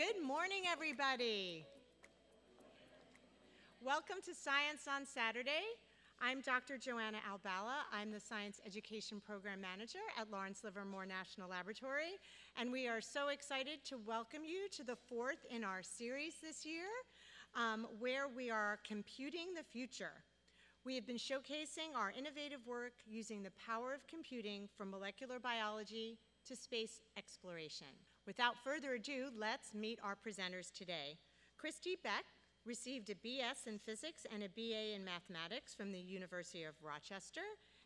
Good morning, everybody. Welcome to Science on Saturday. I'm Dr. Joanna Albala. I'm the Science Education Program Manager at Lawrence Livermore National Laboratory, and we are so excited to welcome you to the fourth in our series this year, where we are computing the future. We have been showcasing our innovative work using the power of computing from molecular biology to space exploration. Without further ado, let's meet our presenters today. Kristi Beck received a BS in physics and a BA in mathematics from the University of Rochester,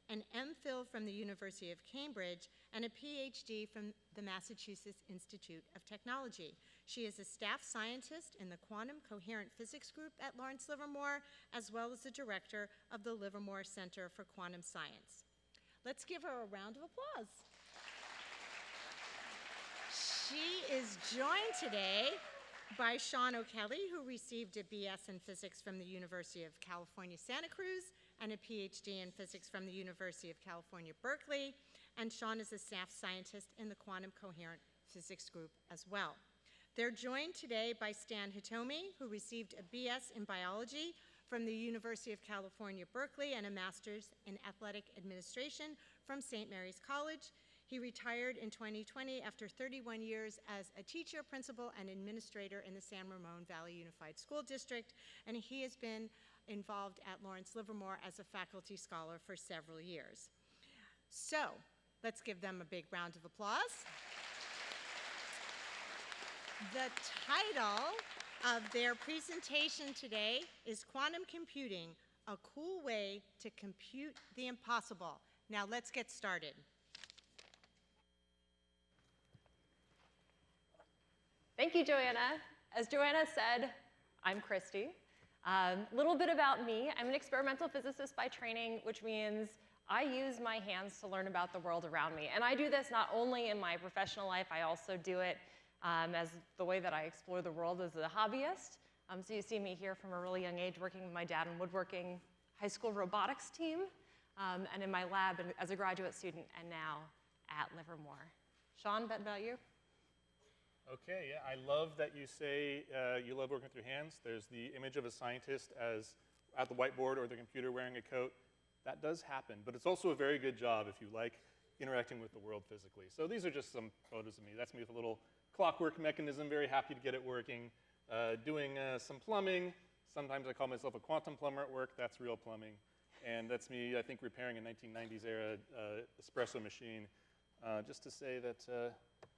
an MPhil from the University of Cambridge, and a PhD from the Massachusetts Institute of Technology. She is a staff scientist in the Quantum Coherent Physics Group at Lawrence Livermore, as well as the director of the Livermore Center for Quantum Science. Let's give her a round of applause. She is joined today by Sean O'Kelly, who received a BS in physics from the University of California, Santa Cruz, and a PhD in physics from the University of California, Berkeley. And Sean is a staff scientist in the Quantum Coherent Physics Group as well. They're joined today by Stan Hitomi, who received a BS in biology from the University of California, Berkeley, and a master's in athletic administration from St. Mary's College. He retired in 2020 after 31 years as a teacher, principal, and administrator in the San Ramon Valley Unified School District, and he has been involved at Lawrence Livermore as a faculty scholar for several years. So, let's give them a big round of applause. The title of their presentation today is Quantum Computing, a Cool Way to Compute the Impossible. Now, let's get started. Thank you, Joanna. As Joanna said, I'm Kristi. A little bit about me. I'm an experimental physicist by training, which means I use my hands to learn about the world around me. And I do this not only in my professional life, I also do it as the way that I explore the world as a hobbyist. So you see me here from a really young age working with my dad in woodworking high school robotics team, and in my lab as a graduate student, and now at Livermore. Sean, a bit about you? Okay, yeah, I love that you say you love working with your hands. There's the image of a scientist as at the whiteboard or the computer wearing a coat. That does happen, but it's also a very good job if you like interacting with the world physically. So these are just some photos of me. That's me with a little clockwork mechanism, very happy to get it working. Doing some plumbing. Sometimes I call myself a quantum plumber at work. That's real plumbing. And that's me, I think, repairing a 1990s era espresso machine. Just to say that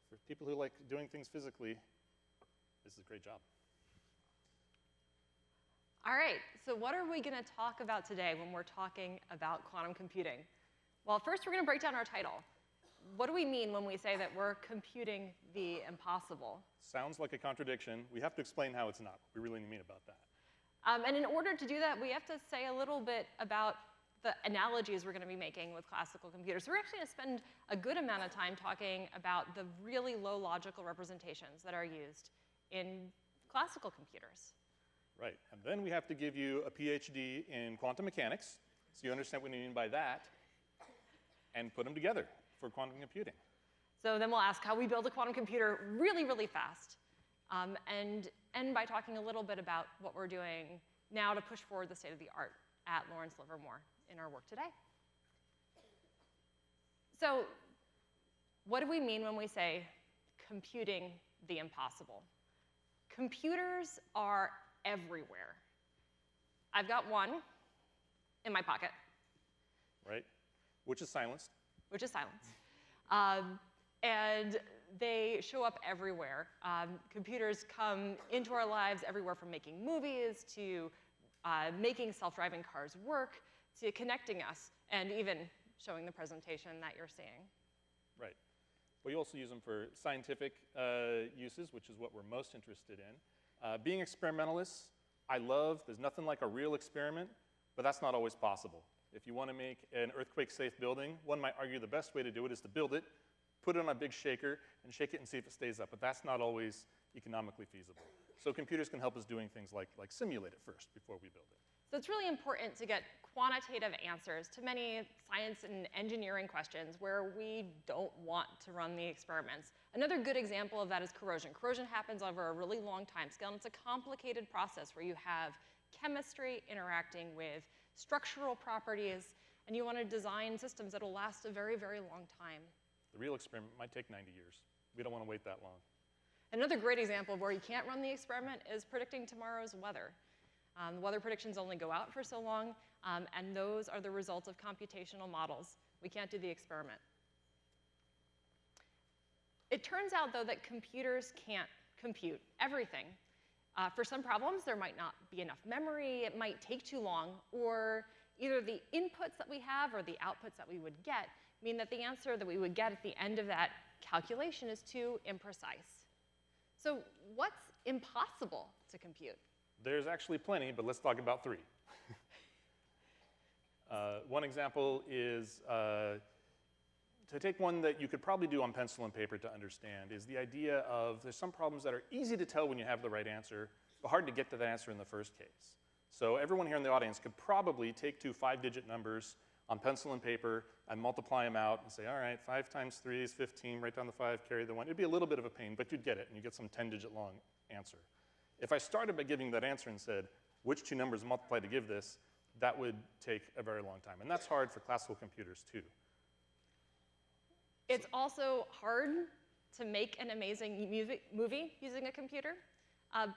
for people who like doing things physically, this is a great job. All right, so what are we going to talk about today when we're talking about quantum computing? Well, first we're going to break down our title. What do we mean when we say that we're computing the impossible? Sounds like a contradiction. We have to explain how it's not, what we really mean about that. And in order to do that, we have to say a little bit about the analogies we're going to be making with classical computers. So we're actually going to spend a good amount of time talking about the really low logical representations that are used in classical computers. Right, and then we have to give you a PhD in quantum mechanics, so you understand what we mean by that, and put them together for quantum computing. So then we'll ask how we build a quantum computer really, really fast, and end by talking a little bit about what we're doing now to push forward the state of the art at Lawrence Livermore in our work today. So what do we mean when we say computing the impossible? Computers are everywhere. I've got one in my pocket. Right, which is silenced. Which is silenced. And they show up everywhere. Computers come into our lives everywhere from making movies to making self-driving cars work to connecting us and even showing the presentation that you're seeing. Right. We also use them for scientific uses, which is what we're most interested in. Being experimentalists, I love, there's nothing like a real experiment, but that's not always possible. If you want to make an earthquake-safe building, one might argue the best way to do it is to build it, put it on a big shaker, and shake it and see if it stays up. But that's not always economically feasible. So computers can help us doing things like simulate it first before we build it. So it's really important to get quantitative answers to many science and engineering questions where we don't want to run the experiments. Another good example of that is corrosion. Corrosion happens over a really long time scale, and it's a complicated process where you have chemistry interacting with structural properties, and you want to design systems that will last a very, very long time. The real experiment might take 90 years. We don't want to wait that long. Another great example of where you can't run the experiment is predicting tomorrow's weather. The weather predictions only go out for so long, and those are the results of computational models. We can't do the experiment. It turns out, though, that computers can't compute everything. For some problems, there might not be enough memory, it might take too long, or either the inputs that we have or the outputs that we would get mean that the answer that we would get at the end of that calculation is too imprecise. So what's impossible to compute? There's actually plenty, but let's talk about 3. One example is, to take one that you could probably do on pencil and paper to understand, is the idea of there's some problems that are easy to tell when you have the right answer, but hard to get to the answer in the first case. So everyone here in the audience could probably take 2 5-digit numbers on pencil and paper and multiply them out and say, all right, 5 times 3 is 15, write down the 5, carry the 1. It'd be a little bit of a pain, but you'd get it, and you get some 10-digit long answer. If I started by giving that answer and said, which 2 numbers multiply to give this, that would take a very long time. And that's hard for classical computers, too. It's also hard to make an amazing movie using a computer,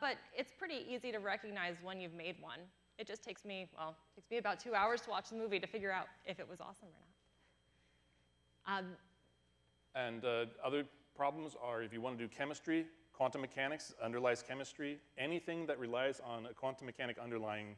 but it's pretty easy to recognize when you've made one. It just takes me, well, it takes me about 2 hours to watch the movie to figure out if it was awesome or not. Other problems are if you want to do chemistry, quantum mechanics underlies chemistry. Anything that relies on a quantum mechanic underlying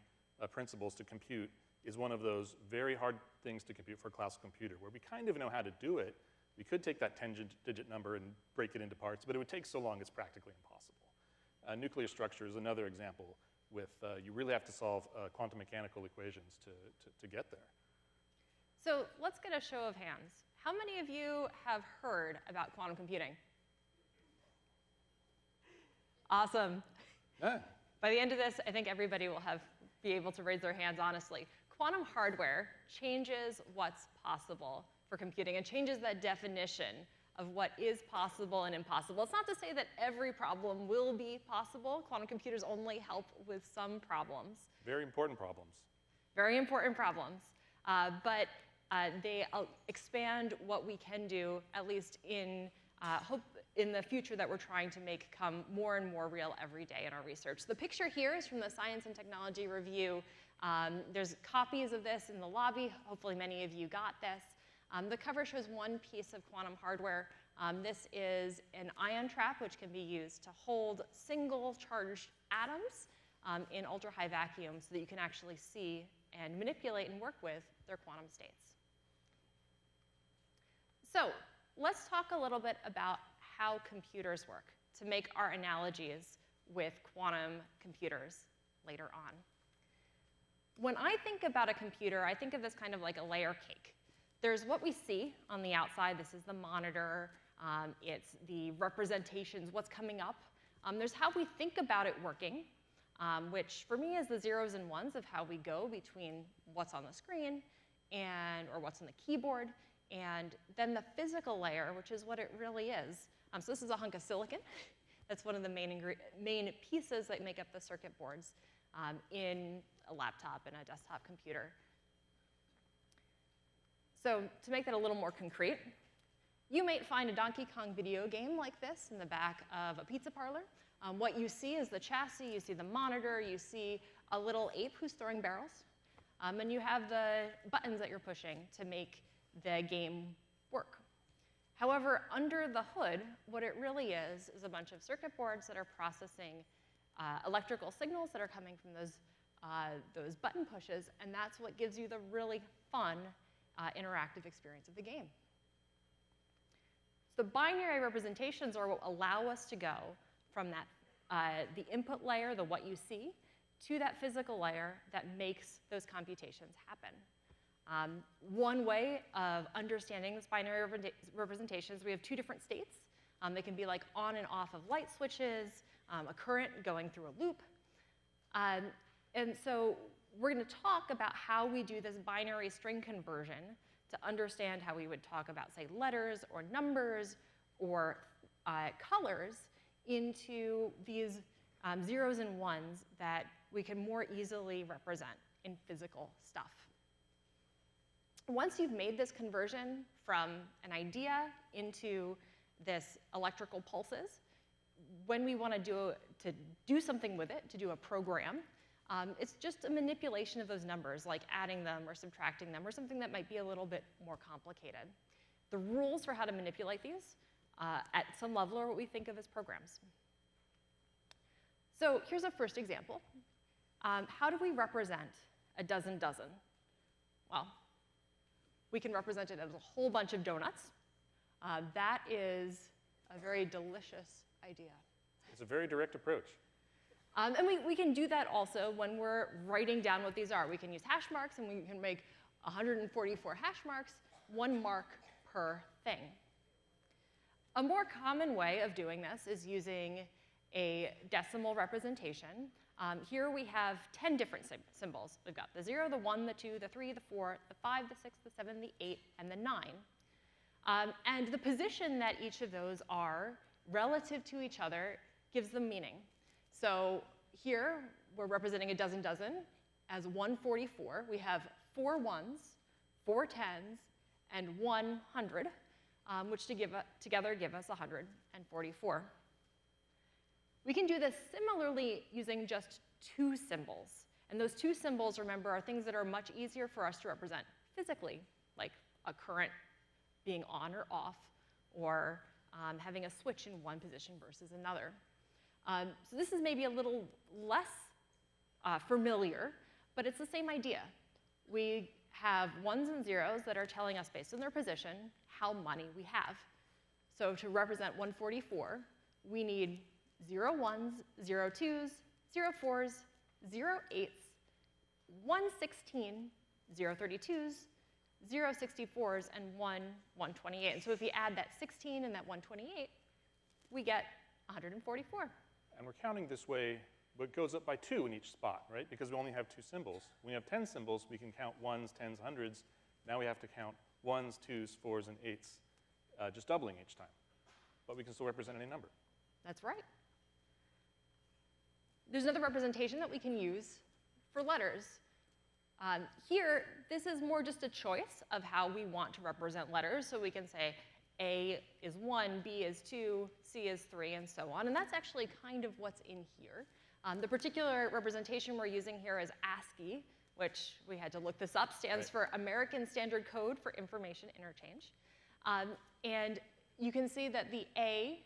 principles to compute is one of those very hard things to compute for a classical computer, where we kind of know how to do it. We could take that 10-digit number and break it into parts, but it would take so long it's practically impossible. Nuclear structure is another example with you really have to solve quantum mechanical equations to get there. So let's get a show of hands. How many of you have heard about quantum computing? Awesome. Yeah. By the end of this, I think everybody will be able to raise their hands honestly. Quantum hardware changes what's possible for computing and changes that definition of what is possible and impossible. It's not to say that every problem will be possible. Quantum computers only help with some problems. Very important problems. Very important problems. But they expand what we can do, at least in hope in the future that we're trying to make come more and more real every day in our research. The picture here is from the Science and Technology Review. There's copies of this in the lobby. Hopefully many of you got this. The cover shows one piece of quantum hardware. This is an ion trap, which can be used to hold single charged atoms in ultra-high vacuum so that you can actually see and manipulate and work with their quantum states. So let's talk a little bit about how computers work to make our analogies with quantum computers later on. When I think about a computer, I think of this kind of like a layer cake. There's what we see on the outside. This is the monitor. It's the representations, what's coming up. There's how we think about it working, which for me is the zeros and ones of how we go between what's on the screen or what's on the keyboard, and then the physical layer, which is what it really is. So this is a hunk of silicon. That's one of the main pieces that make up the circuit boards in a laptop and a desktop computer. So to make that a little more concrete, you might find a Donkey Kong video game like this in the back of a pizza parlor. What you see is the chassis, you see the monitor, you see a little ape who's throwing barrels, and you have the buttons that you're pushing to make the game work. However, under the hood, what it really is a bunch of circuit boards that are processing electrical signals that are coming from those button pushes, and that's what gives you the really fun interactive experience of the game. So binary representations are what allow us to go from that, the input layer, the what you see, to that physical layer that makes those computations happen. One way of understanding this binary representations, we have 2 different states. They can be like on and off of light switches, a current going through a loop. And so we're going to talk about how we do this binary string conversion to understand how we would talk about, say, letters or numbers or colors into these zeros and ones that we can more easily represent in physical stuff. Once you've made this conversion from an idea into this electrical pulses, when we want to do something with it, to do a program, it's just a manipulation of those numbers, like adding them or subtracting them, or something that might be a little bit more complicated. The rules for how to manipulate these at some level are what we think of as programs. So here's a first example. How do we represent a dozen? Well, we can represent it as a whole bunch of donuts. That is a very delicious idea. It's a very direct approach. And we can do that also when we're writing down what these are. We can use hash marks, and we can make 144 hash marks, 1 mark per thing. A more common way of doing this is using a decimal representation. Here we have 10 different symbols. We've got the 0, the 1, the 2, the 3, the 4, the 5, the 6, the 7, the 8, and the 9. And the position that each of those are relative to each other gives them meaning. So here, we're representing a dozen as 144. We have 4 ones, 4 tens, and 100, which together give us 144. We can do this similarly using just 2 symbols. And those 2 symbols, remember, are things that are much easier for us to represent physically, like a current being on or off, or having a switch in one position versus another. So this is maybe a little less familiar, but it's the same idea. We have ones and zeros that are telling us, based on their position, how many we have. So to represent 144, we need 0 1s, 0 2s, 0 4s, 0 8s, 1 16, 0 32s, 0 64s, and 1 128. And so if we add that 16 and that 128, we get 144. And we're counting this way, but it goes up by 2 in each spot, right? Because we only have 2 symbols. When we have 10 symbols, we can count 1s, 10s, 100s. Now we have to count 1s, 2s, 4s, and 8s, just doubling each time. But we can still represent any number. That's right. There's another representation that we can use for letters. Here, this is more just a choice of how we want to represent letters. So we can say A is 1, B is 2, C is 3, and so on. And that's actually kind of what's in here. The particular representation we're using here is ASCII, which we had to look this up, stands for American Standard Code for Information Interchange. And you can see that the A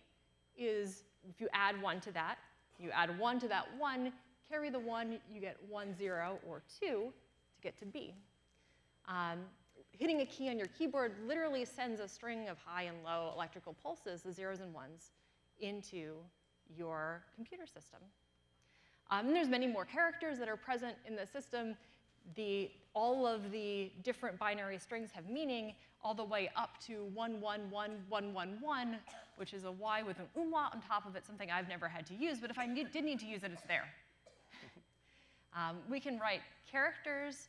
is, if you add 1 to that, you add 1 to that 1, carry the 1, you get 1, 0, or 2 to get to B. Hitting a key on your keyboard literally sends a string of high and low electrical pulses, the zeros and ones, into your computer system. And there's many more characters that are present in the system. All of the different binary strings have meaning, all the way up to 111111, which is a Y with an umlaut on top of it, something I've never had to use, but if I did need to use it, it's there. We can write characters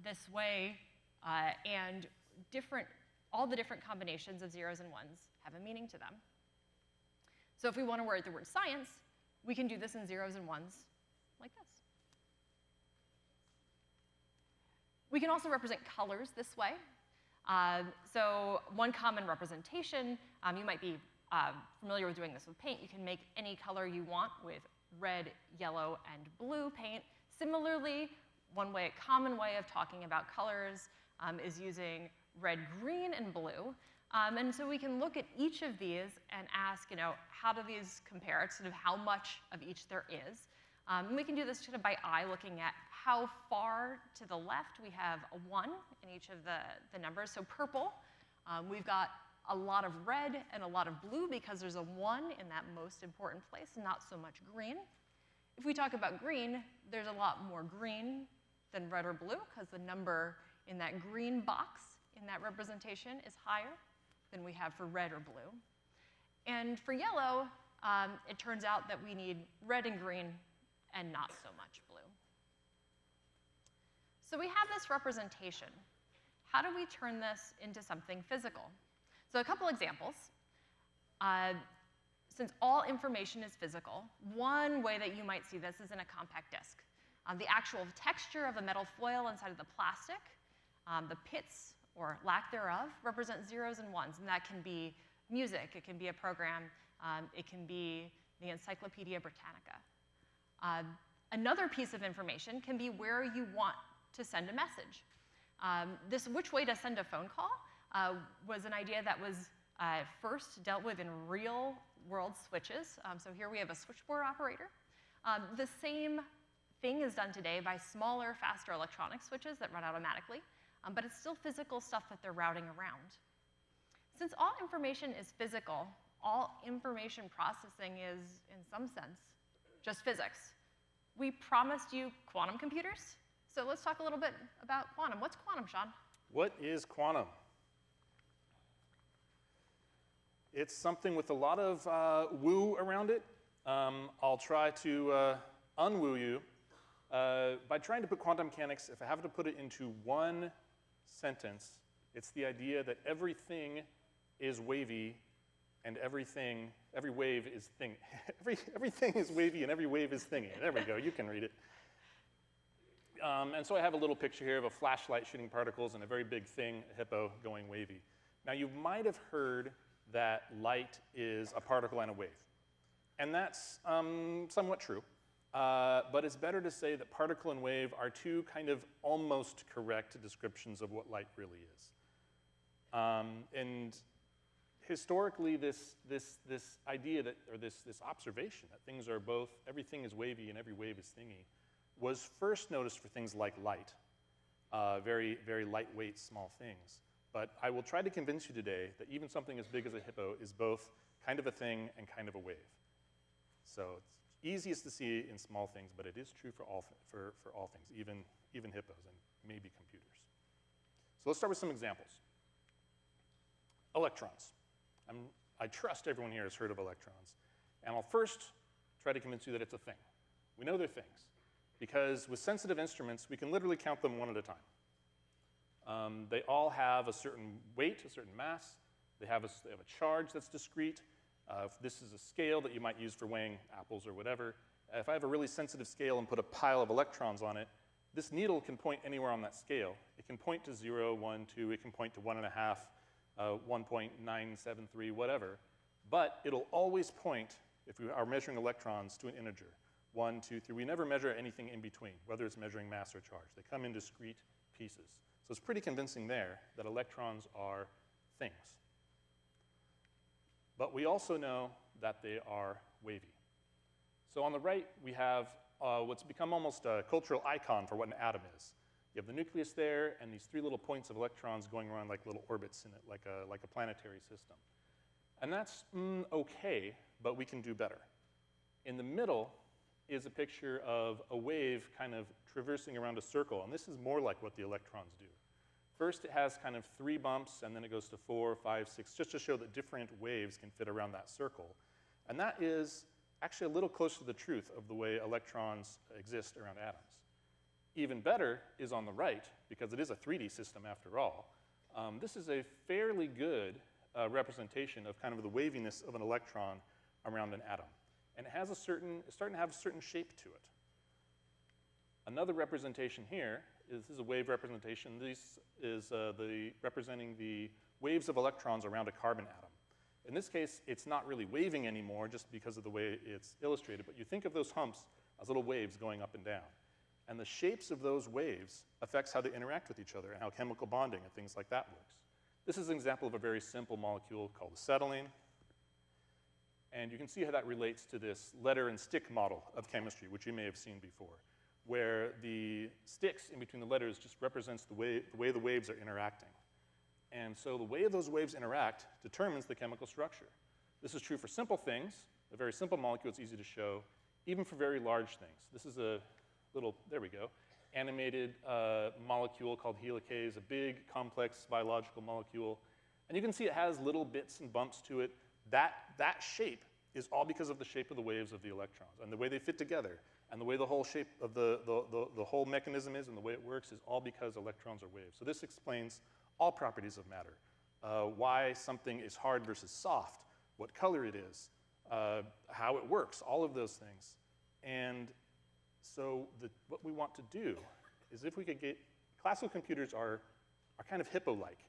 this way, and all the different combinations of zeros and ones have a meaning to them. So if we want to write the word science, we can do this in zeros and ones like this. We can also represent colors this way. So one common representation, you might be familiar with doing this with paint. You can make any color you want with red, yellow, and blue paint. Similarly, a common way of talking about colors is using red, green, and blue. And so we can look at each of these and ask, how do these compare? Sort of how much of each there is. And we can do this sort of by eye, looking at how far to the left we have a 1 in each of the numbers. So purple, we've got a lot of red and a lot of blue because there's a 1 in that most important place, and not so much green. If we talk about green, there's a lot more green than red or blue because the number in that green box in that representation is higher than we have for red or blue. And for yellow, it turns out that we need red and green and not so much blue. So we have this representation. How do we turn this into something physical? So a couple examples. Since all information is physical, one way that you might see this is in a compact disc. The actual texture of the metal foil inside of the plastic, the pits, or lack thereof, represent zeros and ones, and that can be music, it can be a program, it can be the Encyclopedia Britannica. Another piece of information can be where you want to send a message. Which way to send a phone call was an idea that was first dealt with in real-world switches. So here we have a switchboard operator. The same thing is done today by smaller, faster electronic switches that run automatically, but it's still physical stuff that they're routing around. Since all information is physical, all information processing is, in some sense, just physics. We promised you quantum computers, so let's talk a little bit about quantum. What's quantum, Sean? What is quantum? It's something with a lot of woo around it. I'll try to unwoo you by trying to put quantum mechanics, if I have to put it into one sentence, it's the idea that everything is wavy and every wave is thing. Everything is wavy and every wave is thingy. There we go, you can read it. And so I have a little picture here of a flashlight shooting particles and a very big thing, a hippo, going wavy. Now you might have heard that light is a particle and a wave. And that's somewhat true. But it's better to say that particle and wave are two kind of almost correct descriptions of what light really is. And historically, this idea that, or this observation that things are both, everything is wavy and every wave is thingy, was first noticed for things like light, very, very lightweight, small things. But I will try to convince you today that even something as big as a hippo is both kind of a thing and kind of a wave. So it's easiest to see in small things, but it is true for all things, even hippos and maybe computers. So let's start with some examples. Electrons. I trust everyone here has heard of electrons. And I'll first try to convince you that it's a thing. We know they're things, because with sensitive instruments, we can literally count them one at a time. They all have a certain weight, a certain mass. They have a charge that's discrete. This is a scale that you might use for weighing apples or whatever. If I have a really sensitive scale and put a pile of electrons on it, this needle can point anywhere on that scale. It can point to 0, 1, 2. It can point to 1.5, 1.973, whatever. But it'll always point, if we are measuring electrons, to an integer. 1, 2, 3. We never measure anything in between, whether it's measuring mass or charge. They come in discrete pieces. So it's pretty convincing there that electrons are things. But we also know that they are wavy. So on the right, we have what's become almost a cultural icon for what an atom is. You have the nucleus there, and these three little points of electrons going around like little orbits in it, like a planetary system. And that's okay, but we can do better. In the middle is a picture of a wave kind of traversing around a circle, and this is more like what the electrons do. First, it has kind of 3 bumps, and then it goes to 4, 5, 6, just to show that different waves can fit around that circle. And that is actually a little closer to the truth of the way electrons exist around atoms. Even better is on the right, because it is a 3D system after all. This is a fairly good representation of kind of the waviness of an electron around an atom. And it has it's starting to have a certain shape to it. Another representation here this is a wave representation. This is representing the waves of electrons around a carbon atom. In this case, it's not really waving anymore just because of the way it's illustrated, but you think of those humps as little waves going up and down. And the shapes of those waves affects how they interact with each other and how chemical bonding and things like that works. This is an example of a very simple molecule called acetylene. And you can see how that relates to this letter and stick model of chemistry, which you may have seen before, where the sticks in between the letters just represents the way the waves are interacting. And so the way those waves interact determines the chemical structure. This is true for simple things, a very simple molecule, it's easy to show, even for very large things. This is a little, there we go, animated molecule called helicase, a big, complex biological molecule. And you can see it has little bits and bumps to it. That shape is all because of the shape of the waves of the electrons and the way they fit together. And the way the whole shape of the whole mechanism is and the way it works is all because electrons are waves. So this explains all properties of matter. Why something is hard versus soft, what color it is, how it works, all of those things. And so what we want to do is if we could get, classical computers are kind of hippo-like.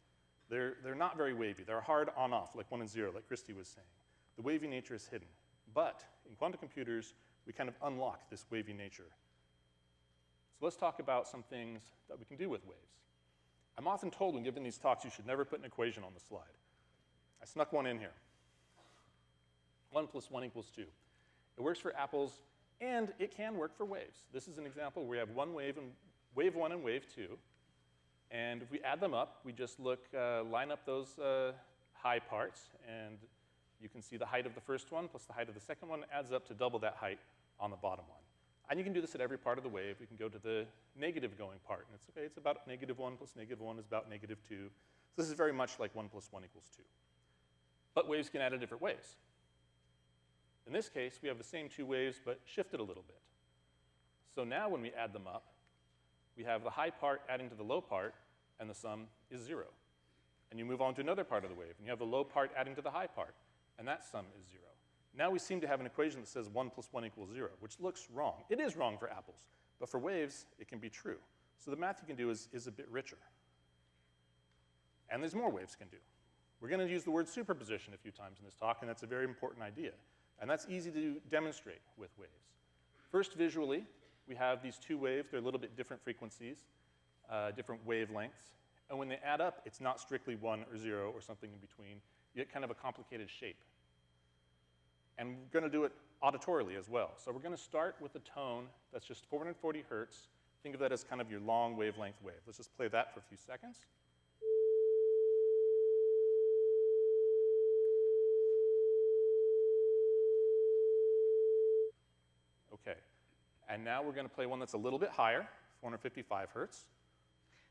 They're not very wavy. They're hard on-off, like 1 and 0, like Kristi was saying. The wavy nature is hidden. But in quantum computers, we kind of unlock this wavy nature. So let's talk about some things that we can do with waves. I'm often told when giving these talks, you should never put an equation on the slide. I snuck one in here. 1 + 1 = 2. It works for apples, and it can work for waves. This is an example where we have one wave, and wave 1 and wave 2. And if we add them up, we just line up those high parts, and you can see the height of the first one plus the height of the second one adds up to double that height on the bottom one. And you can do this at every part of the wave. We can go to the negative going part, and it's okay. It's about -1 plus -1 is about -2. So this is very much like 1 + 1 = 2. But waves can add in different ways. In this case, we have the same two waves, but shifted a little bit. So now when we add them up, we have the high part adding to the low part, and the sum is 0. And you move on to another part of the wave, and you have the low part adding to the high part, and that sum is 0. Now we seem to have an equation that says 1 + 1 = 0, which looks wrong. It is wrong for apples, but for waves, it can be true. So the math you can do is a bit richer. And there's more waves can do. We're going to use the word superposition a few times in this talk, and that's a very important idea. And that's easy to demonstrate with waves. First, visually, we have these two waves. They're a little bit different frequencies, different wavelengths. And when they add up, it's not strictly 1 or 0 or something in between. You get kind of a complicated shape. And we're going to do it auditorily as well. So we're going to start with a tone that's just 440 hertz. Think of that as kind of your long wavelength wave. Let's just play that for a few seconds. Okay. And now we're going to play one that's a little bit higher, 455 hertz.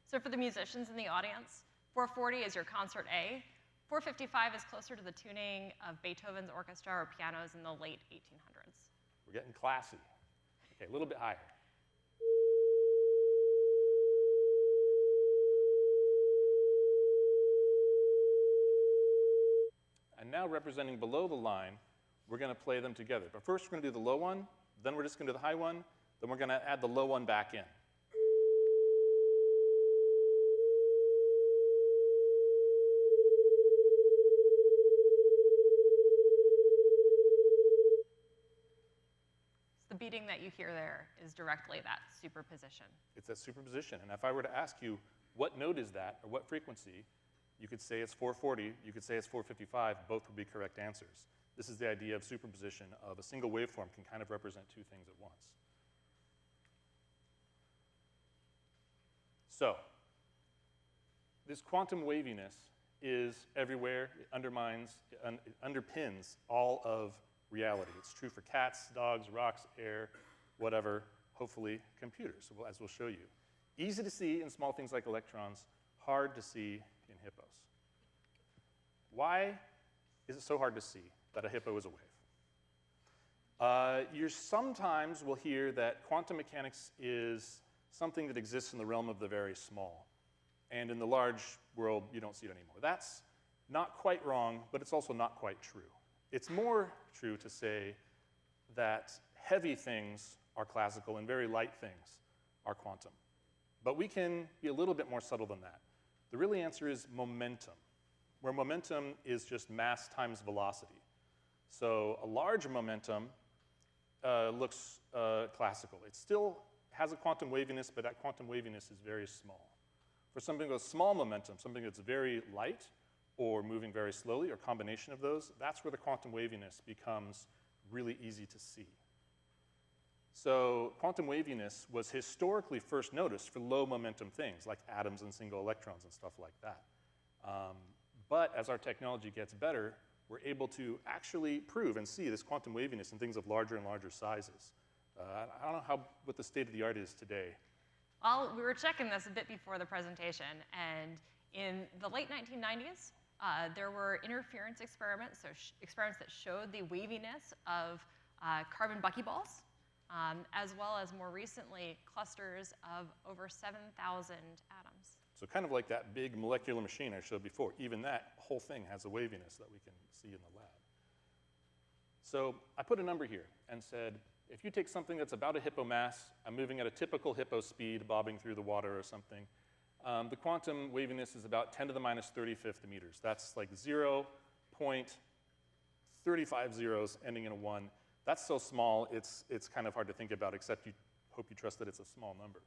So for the musicians in the audience, 440 is your concert A. 455 is closer to the tuning of Beethoven's orchestra or pianos in the late 1800s. We're getting classy. Okay, a little bit higher. And now representing below the line, we're going to play them together. But first we're going to do the low one, then we're just going to do the high one, then we're going to add the low one back in. The beating that you hear there is directly that superposition. It's that superposition. And if I were to ask you, what note is that, or what frequency, you could say it's 440, you could say it's 455, both would be correct answers. This is the idea of superposition of a single waveform can kind of represent two things at once. So, this quantum waviness is everywhere. It underpins all of reality. It's true for cats, dogs, rocks, air, whatever, hopefully computers, as we'll show you. Easy to see in small things like electrons, hard to see in hippos. Why is it so hard to see that a hippo is a wave? You sometimes will hear that quantum mechanics is something that exists in the realm of the very small. And in the large world, you don't see it anymore. That's not quite wrong, but it's also not quite true. It's more true to say that heavy things are classical and very light things are quantum. But we can be a little bit more subtle than that. The real answer is momentum, where momentum is just mass times velocity. So a large momentum looks classical. It still has a quantum waviness, but that quantum waviness is very small. For something with small momentum, something that's very light, or moving very slowly, or combination of those, that's where the quantum waviness becomes really easy to see. So quantum waviness was historically first noticed for low momentum things, like atoms and single electrons and stuff like that. But as our technology gets better, we're able to actually prove and see this quantum waviness in things of larger and larger sizes. I don't know what the state of the art is today. Well, we were checking this a bit before the presentation, and in the late 1990s, there were interference experiments, so experiments that showed the waviness of carbon buckyballs. as well as more recently, clusters of over 7,000 atoms. So kind of like that big molecular machine I showed before, even that whole thing has a waviness that we can see in the lab. So I put a number here and said, if you take something that's about a hippo mass, I'm moving at a typical hippo speed, bobbing through the water or something, the quantum waviness is about 10 to the minus 35th meters. That's like 0.35 zeros ending in a 1. That's so small, it's kind of hard to think about, except you hope you trust that it's a small number.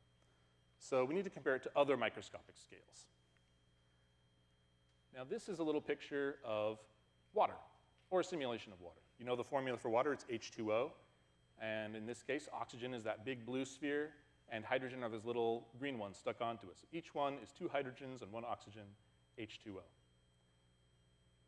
So we need to compare it to other microscopic scales. Now this is a little picture of water, or a simulation of water. You know the formula for water, it's H2O. And in this case, oxygen is that big blue sphere, and hydrogen are those little green ones stuck onto it. So each one is 2 hydrogens and 1 oxygen, H2O.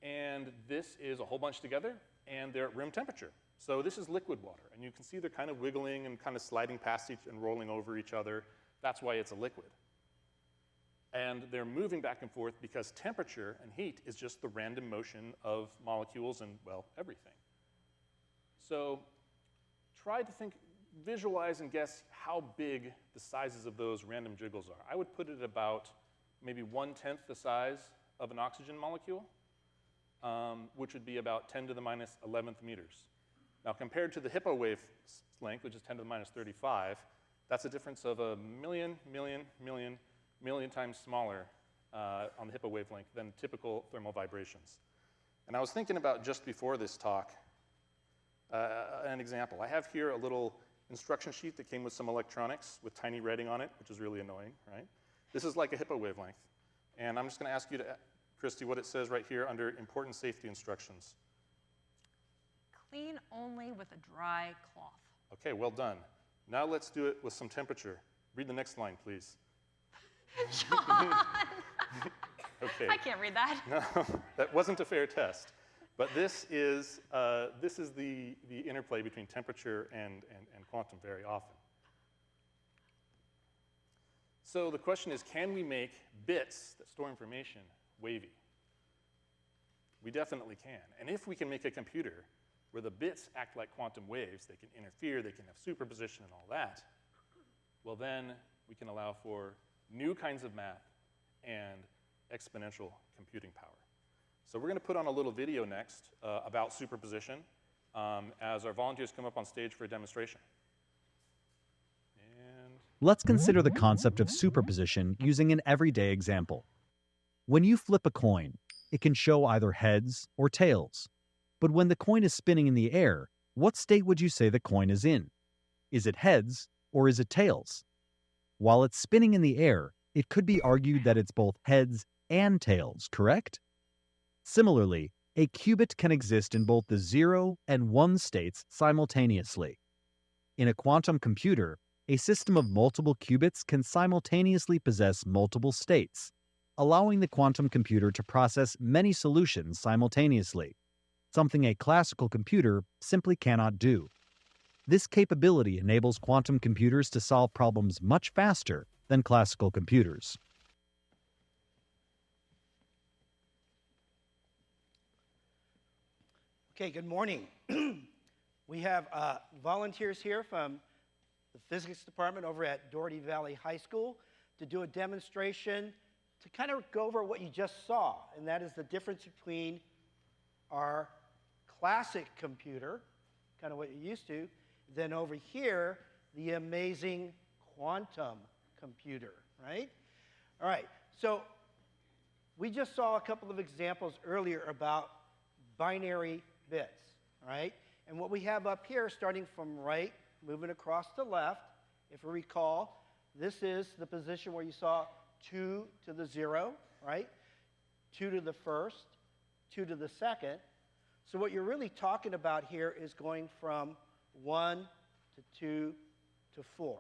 And this is a whole bunch together, and they're at room temperature. So this is liquid water, and you can see they're kind of wiggling and kind of sliding past each and rolling over each other. That's why it's a liquid. And they're moving back and forth because temperature and heat is just the random motion of molecules and, well, everything. So try to think, visualize and guess how big the sizes of those random jiggles are. I would put it about maybe 1/10 the size of an oxygen molecule, which would be about 10 to the minus 11th meters. Now compared to the hippo wavelength, which is 10 to the minus 35, that's a difference of a million times smaller on the hippo wavelength than typical thermal vibrations. And I was thinking about just before this talk, an example. I have here a little instruction sheet that came with some electronics with tiny writing on it, which is really annoying, right? This is like a hippo wavelength. And I'm just going to ask you to, Kristi, what it says right here under important safety instructions. Clean only with a dry cloth. Okay, well done. Now let's do it with some temperature. Read the next line, please. John! Okay. I can't read that. No, that wasn't a fair test. But this is the interplay between temperature and quantum very often. So the question is, can we make bits that store information wavy? We definitely can. And if we can make a computer where the bits act like quantum waves, they can interfere, they can have superposition and all that, well then we can allow for new kinds of math and exponential computing power. So we're going to put on a little video next about superposition as our volunteers come up on stage for a demonstration. And let's consider the concept of superposition using an everyday example. When you flip a coin, it can show either heads or tails. But when the coin is spinning in the air, what state would you say the coin is in? Is it heads or is it tails? While it's spinning in the air, it could be argued that it's both heads and tails, correct? Similarly, a qubit can exist in both the 0 and 1 states simultaneously. In a quantum computer, a system of multiple qubits can simultaneously possess multiple states, allowing the quantum computer to process many solutions simultaneously, something a classical computer simply cannot do. This capability enables quantum computers to solve problems much faster than classical computers. Okay, good morning. We have volunteers here from the physics department over at Doherty Valley High School to do a demonstration to kind of go over what you just saw, and that is the difference between our classic computer, kind of what you're used to, then over here, the amazing quantum computer, right? All right, so we just saw a couple of examples earlier about binary bits, all right? And what we have up here, starting from right, moving across to left, if we recall, this is the position where you saw 2 to the 0, right? 2 to the first, 2 to the second. So what you're really talking about here is going from 1 to 2 to 4.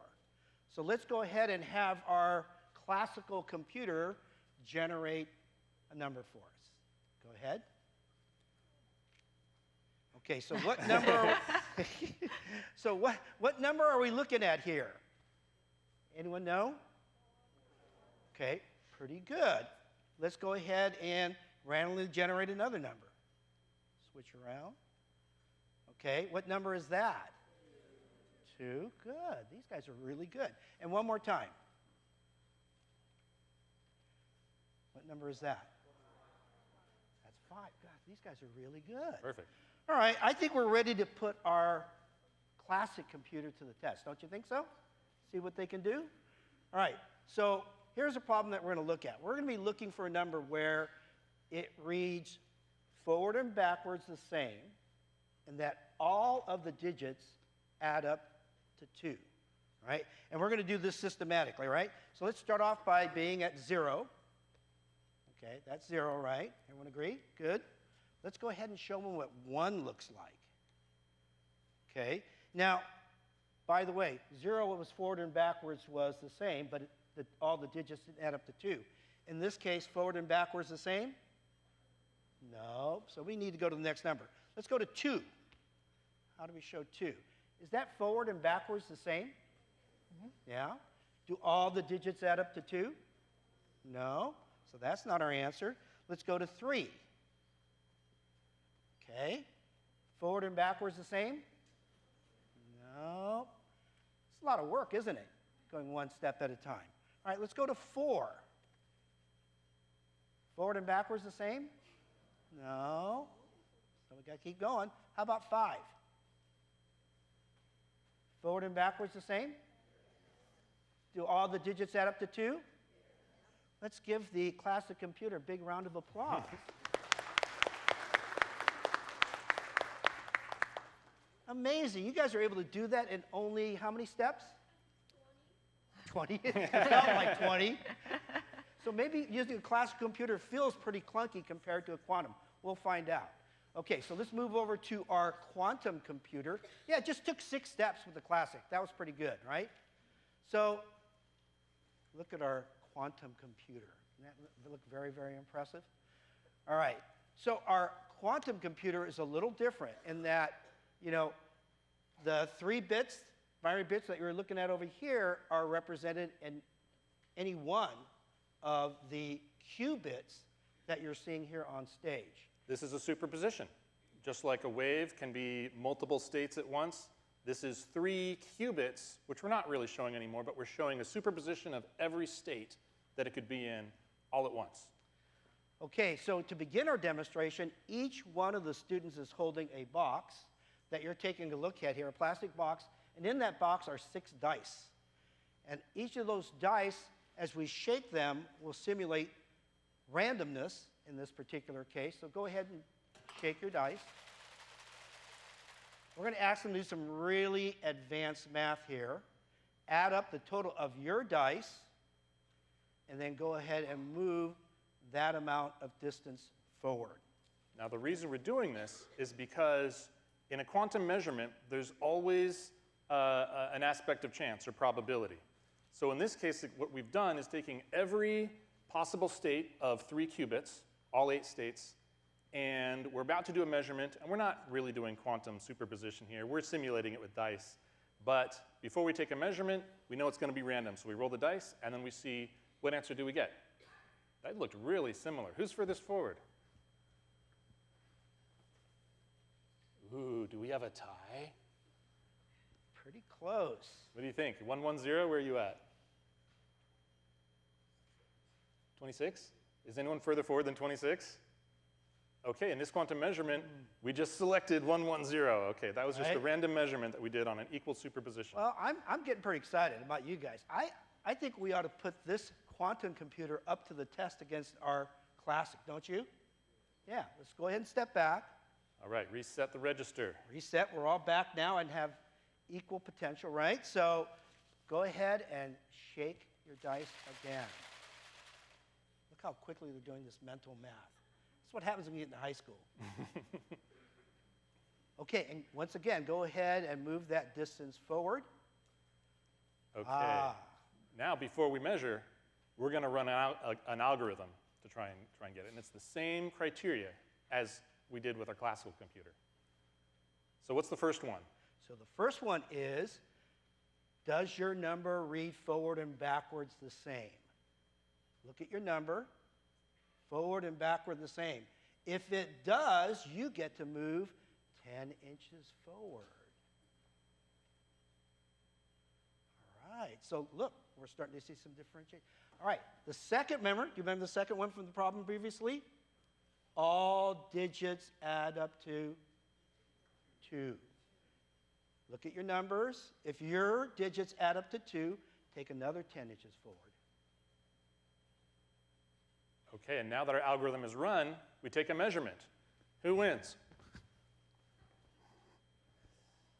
So let's go ahead and have our classical computer generate a number for us. Go ahead. Okay, so what number? What number are we looking at here? Anyone know? Okay, pretty good. Let's go ahead and randomly generate another number. Switch around. Okay, what number is that? 2. Good. These guys are really good. And one more time. What number is that? That's 5. God, these guys are really good. Perfect. All right, I think we're ready to put our classic computer to the test. Don't you think so? See what they can do? All right, so here's a problem that we're going to look at. We're going to be looking for a number where it reads forward and backwards the same, and that all of the digits add up to 2, right? And we're going to do this systematically, right? So let's start off by being at 0. Okay, that's 0, right? Everyone agree? Good. Let's go ahead and show them what 1 looks like. Okay, now, by the way, 0 was forward and backwards was the same, but all the digits didn't add up to 2. In this case, forward and backwards the same? No, so we need to go to the next number. Let's go to 2. How do we show 2? Is that forward and backwards the same? Yeah. Do all the digits add up to 2? No, so that's not our answer. Let's go to 3. Okay. Forward and backwards the same? No. It's a lot of work, isn't it? Going one step at a time. All right, let's go to 4. Forward and backwards the same? No. So we got to keep going. How about 5? Forward and backwards the same? Do all the digits add up to 2? Let's give the classic computer a big round of applause. Amazing. You guys are able to do that in only how many steps? 20. It felt like 20. So maybe using a classic computer feels pretty clunky compared to a quantum. We'll find out. Okay, so let's move over to our quantum computer. Yeah, it just took 6 steps with the classic. That was pretty good, right? So look at our quantum computer. Doesn't that look very, very impressive? All right, so our quantum computer is a little different in that, you know, the 3 bits, binary bits that you're looking at over here are represented in any one of the qubits that you're seeing here on stage. This is a superposition. Just like a wave can be multiple states at once, this is 3 qubits, which we're not really showing anymore, but we're showing a superposition of every state that it could be in all at once. Okay, so to begin our demonstration, each one of the students is holding a box that you're taking a look at here, a plastic box, and in that box are 6 dice. And each of those dice, as we shake them, will simulate randomness in this particular case. So go ahead and shake your dice. We're going to ask them to do some really advanced math here. Add up the total of your dice, and then go ahead and move that amount of distance forward. Now, the reason we're doing this is because in a quantum measurement, there's always an aspect of chance or probability. So in this case, what we've done is taking every possible state of 3 qubits, all 8 states, and we're about to do a measurement, and we're not really doing quantum superposition here. We're simulating it with dice. But before we take a measurement, we know it's going to be random. So we roll the dice, and then we see what answer do we get. That looked really similar. Who's furthest forward? Ooh, do we have a tie? Pretty close. What do you think? 110, where are you at? 26? Is anyone further forward than 26? Okay, in this quantum measurement, we just selected 110. Okay, that was just a random measurement that we did on an equal superposition. Well, I'm getting pretty excited about you guys. I think we ought to put this quantum computer up to the test against our classic, don't you? Yeah, let's go ahead and step back. All right, reset the register. Reset, we're all back now and have equal potential, right? So go ahead and shake your dice again. Look how quickly they're doing this mental math. That's what happens when you get into high school. Okay, and once again, go ahead and move that distance forward. Okay. Now, before we measure, we're going to run out an algorithm to try and get it. And it's the same criteria as we did with our classical computer. So what's the first one? So the first one is, does your number read forward and backwards the same? Look at your number. Forward and backward the same. If it does, you get to move 10 inches forward. right, so look, we're starting to see some differentiation. All right, the second, do you remember the second one from the problem previously? All digits add up to 2. Look at your numbers. If your digits add up to 2, take another 10 inches forward. Okay, and now that our algorithm is run, we take a measurement. Who wins?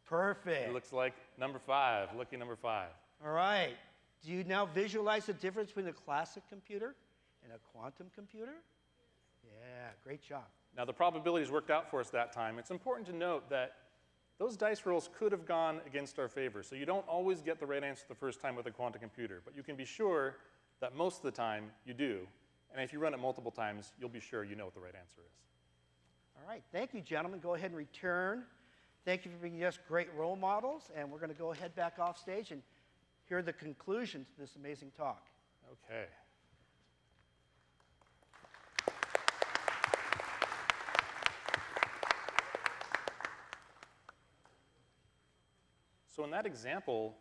Perfect. It looks like number 5, lucky number 5. All right. Do you now visualize the difference between a classic computer and a quantum computer? Yeah, great job. Now, the probabilities worked out for us that time. It's important to note that those dice rolls could have gone against our favor. So you don't always get the right answer the first time with a quantum computer. But you can be sure that most of the time you do. And if you run it multiple times, you'll be sure you know what the right answer is. All right. Thank you, gentlemen. Go ahead and return. Thank you for being just great role models. And we're going to go ahead back off stage and hear the conclusion to this amazing talk. Okay. So in that example,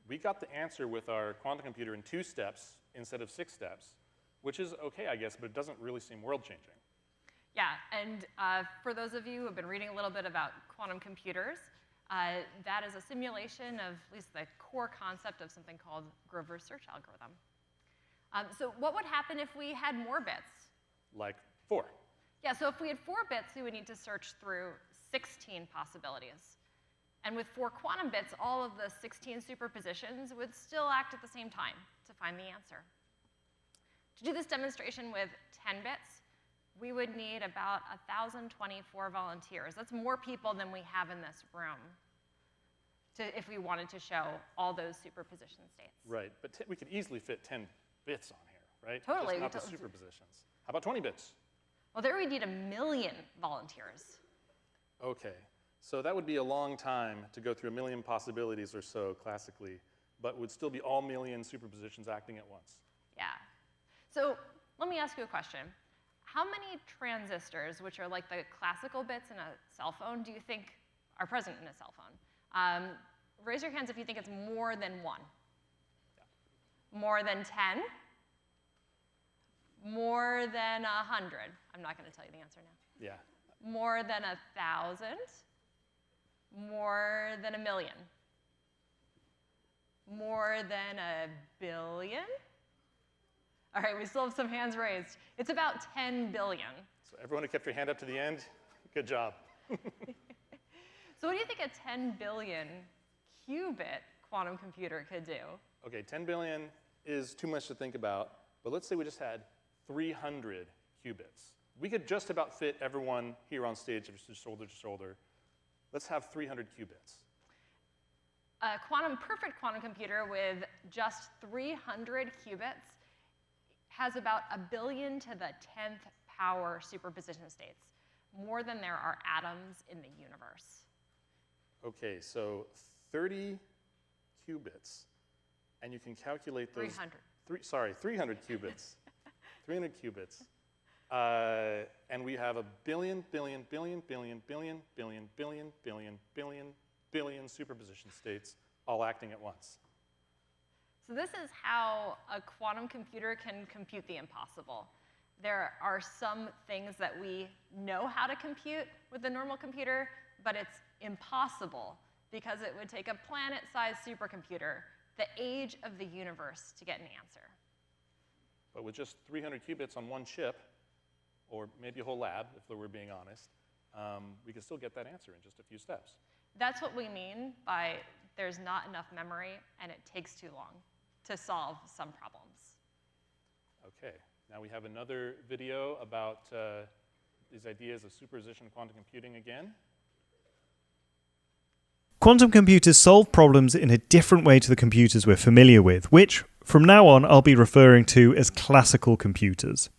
we got the answer with our quantum computer in 2 steps instead of 6 steps, which is okay, I guess, but it doesn't really seem world-changing. Yeah, and for those of you who have been reading a little bit about quantum computers, that is a simulation of at least the core concept of something called Grover's search algorithm. So what would happen if we had more bits? Like 4. Yeah, so if we had 4 bits, we would need to search through 16 possibilities. And with 4 quantum bits, all of the 16 superpositions would still act at the same time to find the answer. To do this demonstration with 10 bits, we would need about 1,024 volunteers. That's more people than we have in this room if we wanted to show all those superposition states. Right, but we could easily fit 10 bits on here, right? Totally. Just not the superpositions. How about 20 bits? Well, there we'd need 1 million volunteers. Okay, so that would be a long time to go through 1 million possibilities or so classically, but would still be all million superpositions acting at once. Yeah. So let me ask you a question. How many transistors, which are like the classical bits in a cell phone, do you think are present in a cell phone? Raise your hands if you think it's more than 1. Yeah. More than 10? More than 100? I'm not going to tell you the answer now. Yeah. More than 1,000? More than 1 million? More than 1 billion? All right, we still have some hands raised. It's about 10 billion. So everyone who kept your hand up to the end, good job. So what do you think a 10 billion qubit quantum computer could do? Okay, 10 billion is too much to think about, but let's say we just had 300 qubits. We could just about fit everyone here on stage shoulder to shoulder. Let's have 300 qubits. A perfect quantum computer with just 300 qubits has about 1 billion to the 10th power superposition states, more than there are atoms in the universe. Okay, so 30 qubits, and you can calculate those. 300. 300 qubits. 300 qubits. And we have 1 billion, billion, billion, billion, billion, billion, billion, billion, billion, billion superposition states all acting at once. So this is how a quantum computer can compute the impossible. There are some things that we know how to compute with a normal computer, but it's impossible because it would take a planet-sized supercomputer, the age of the universe, to get an answer. But with just 300 qubits on one chip, or maybe a whole lab, if we're being honest, we could still get that answer in just a few steps. That's what we mean by there's not enough memory and it takes too long to solve some problems. Okay, now we have another video about these ideas of superposition quantum computing again. Quantum computers solve problems in a different way to the computers we're familiar with, which, from now on, I'll be referring to as classical computers.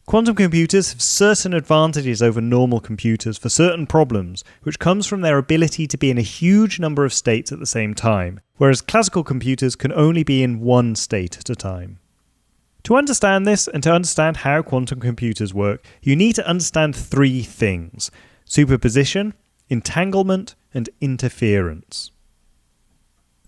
Quantum computers have certain advantages over normal computers for certain problems, which comes from their ability to be in a huge number of states at the same time, whereas classical computers can only be in one state at a time. To understand this, and to understand how quantum computers work, you need to understand 3 things: superposition, entanglement, and interference.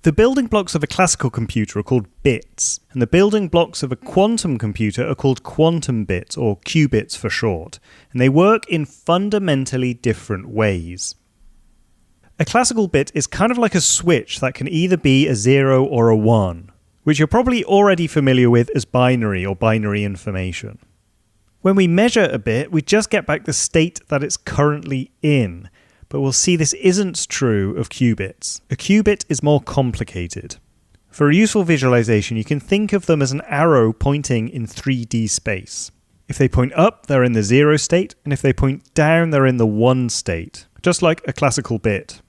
The building blocks of a classical computer are called bits, and the building blocks of a quantum computer are called quantum bits, or qubits for short, and they work in fundamentally different ways. A classical bit is kind of like a switch that can either be a 0 or a 1, which you're probably already familiar with as binary or binary information. When we measure a bit, we just get back the state that it's currently in, but we'll see this isn't true of qubits. A qubit is more complicated. For a useful visualization, you can think of them as an arrow pointing in 3D space. If they point up, they're in the 0 state, and if they point down, they're in the 1 state, just like a classical bit.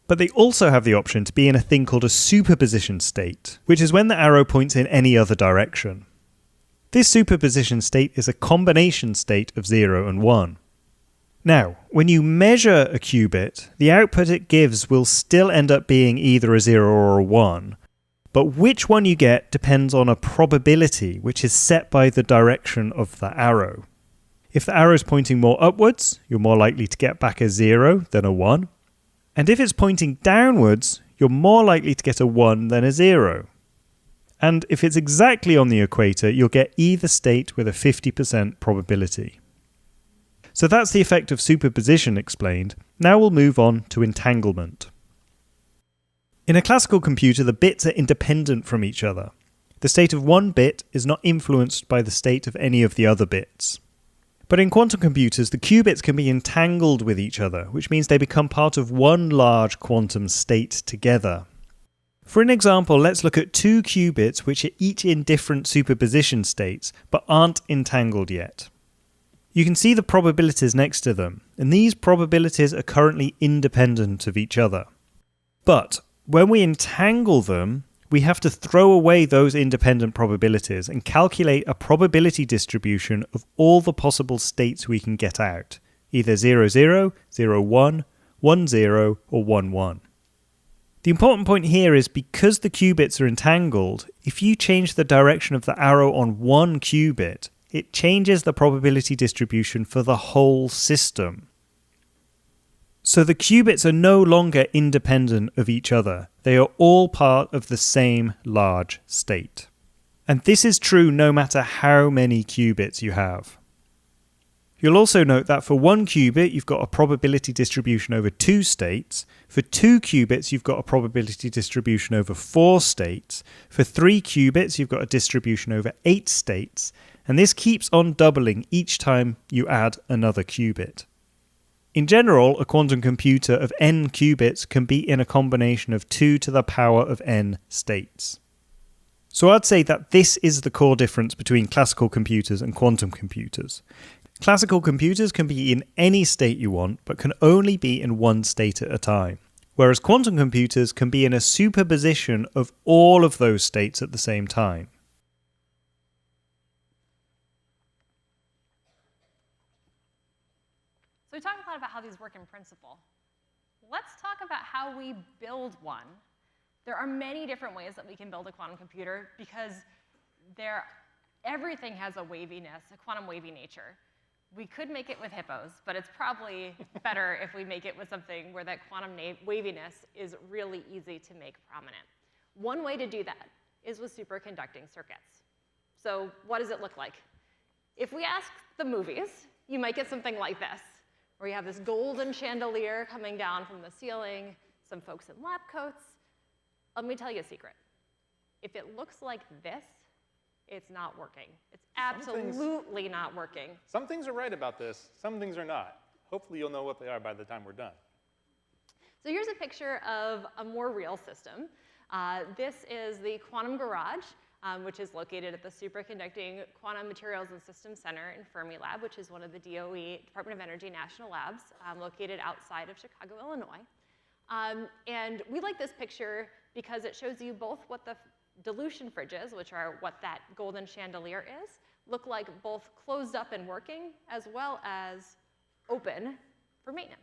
But they also have the option to be in a thing called a superposition state, which is when the arrow points in any other direction. This superposition state is a combination state of 0 and 1. Now, when you measure a qubit, the output it gives will still end up being either a 0 or a 1, but which one you get depends on a probability which is set by the direction of the arrow. If the arrow is pointing more upwards, you're more likely to get back a 0 than a 1, and if it's pointing downwards, you're more likely to get a 1 than a 0. And if it's exactly on the equator, you'll get either state with a 50% probability. So that's the effect of superposition explained. Now we'll move on to entanglement. In a classical computer, the bits are independent from each other. The state of one bit is not influenced by the state of any of the other bits. But in quantum computers, the qubits can be entangled with each other, which means they become part of one large quantum state together. For an example, let's look at two qubits which are each in different superposition states, but aren't entangled yet. You can see the probabilities next to them, and these probabilities are currently independent of each other. But when we entangle them, we have to throw away those independent probabilities and calculate a probability distribution of all the possible states we can get out, either 0, 0, 0, 1, 1, 0, or 1, 1. The important point here is because the qubits are entangled, if you change the direction of the arrow on one qubit, it changes the probability distribution for the whole system. So the qubits are no longer independent of each other. They are all part of the same large state. And this is true no matter how many qubits you have. You'll also note that for one qubit, you've got a probability distribution over 2 states. For 2 qubits, you've got a probability distribution over 4 states. For 3 qubits, you've got a distribution over 8 states. And this keeps on doubling each time you add another qubit. In general, a quantum computer of n qubits can be in a combination of 2 to the power of n states. So I'd say that this is the core difference between classical computers and quantum computers. Classical computers can be in any state you want, but can only be in one state at a time, whereas quantum computers can be in a superposition of all of those states at the same time. So we talked a lot about how these work in principle. Let's talk about how we build one. There are many different ways that we can build a quantum computer because everything has a waviness, a quantum wavy nature. We could make it with hippos, but it's probably better if we make it with something where that quantum waviness is really easy to make prominent. One way to do that is with superconducting circuits. So what does it look like? If we ask the movies, you might get something like this, where you have this golden chandelier coming down from the ceiling, some folks in lab coats. Let me tell you a secret. If it looks like this, it's not working. It's absolutely not working. Some things are right about this. Some things are not. Hopefully you'll know what they are by the time we're done. So here's a picture of a more real system. This is the Quantum Garage, which is located at the Superconducting Quantum Materials and Systems Center in Fermilab, which is one of the DOE, Department of Energy national labs, located outside of Chicago, Illinois. And we like this picture because it shows you both what the dilution fridges, which are what that golden chandelier is, look like both closed up and working, as well as open for maintenance.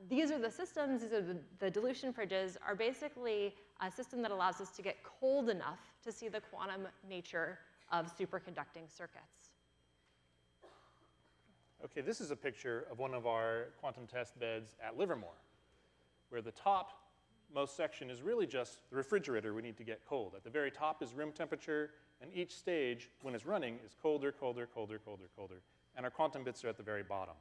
These are the systems, these are the dilution fridges, are basically a system that allows us to get cold enough to see the quantum nature of superconducting circuits. Okay, this is a picture of one of our quantum test beds at Livermore, where the top most section is really just the refrigerator we need to get cold. At the very top is room temperature, and each stage, when it's running, is colder, colder, colder, colder, colder. And our quantum bits are at the very bottom.